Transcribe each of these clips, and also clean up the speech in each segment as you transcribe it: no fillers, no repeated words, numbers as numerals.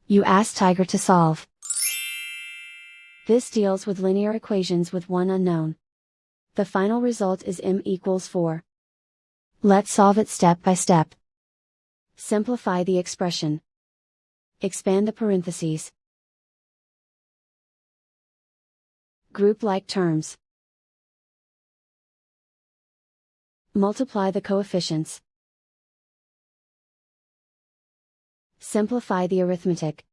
You ask Tiger to solve. This deals with linear equations with one unknown. The final result is m equals 4. Let's solve it step by step. Simplify the expression. Expand the parentheses. Group like terms. Multiply the coefficients. Simplify the arithmetic.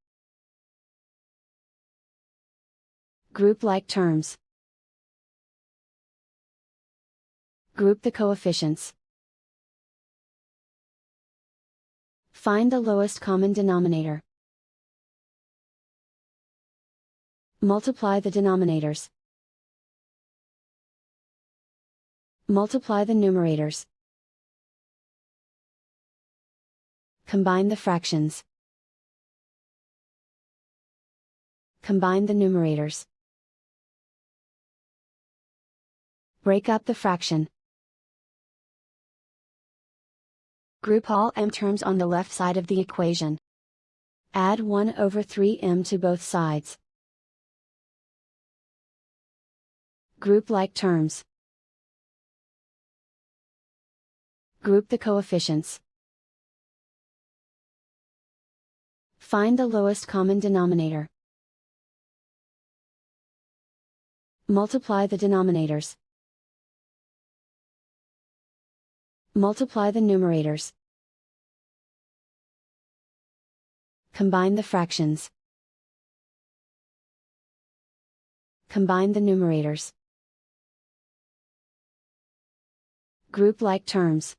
Group like terms. Group the coefficients. Find the lowest common denominator. Multiply the denominators. Multiply the numerators. Combine the fractions. Combine the numerators. Break up the fraction. Group all m terms on the left side of the equation. Add 1 over 3m to both sides. Group like terms. Group the coefficients. Find the lowest common denominator. Multiply the denominators. Multiply the numerators. Combine the fractions. Combine the numerators. Group like terms.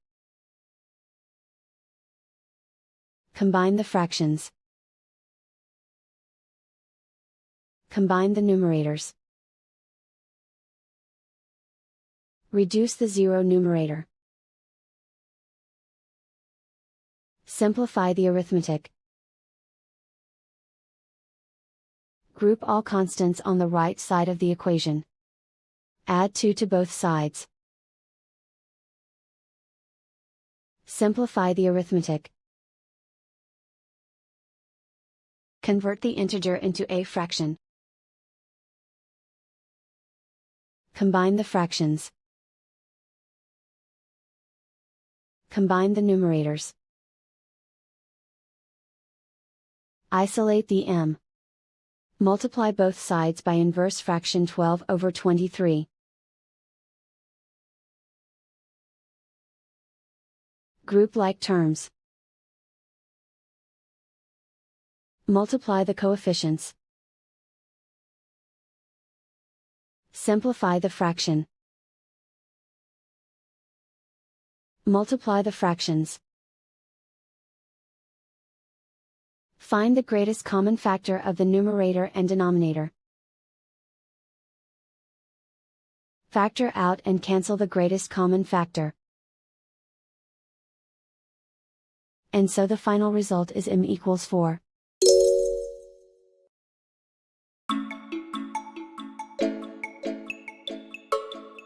Combine the fractions. Combine the numerators. Reduce the zero numerator. Simplify the arithmetic. Group all constants on the right side of the equation. Add 2 to both sides. Simplify the arithmetic. Convert the integer into a fraction. Combine the fractions. Combine the numerators. Isolate the m. Multiply both sides by inverse fraction 12 over 23. Group like terms. Multiply the coefficients. Simplify the fraction. Multiply the fractions. Find the greatest common factor of the numerator and denominator. Factor out and cancel the greatest common factor. And so the final result is m equals 4.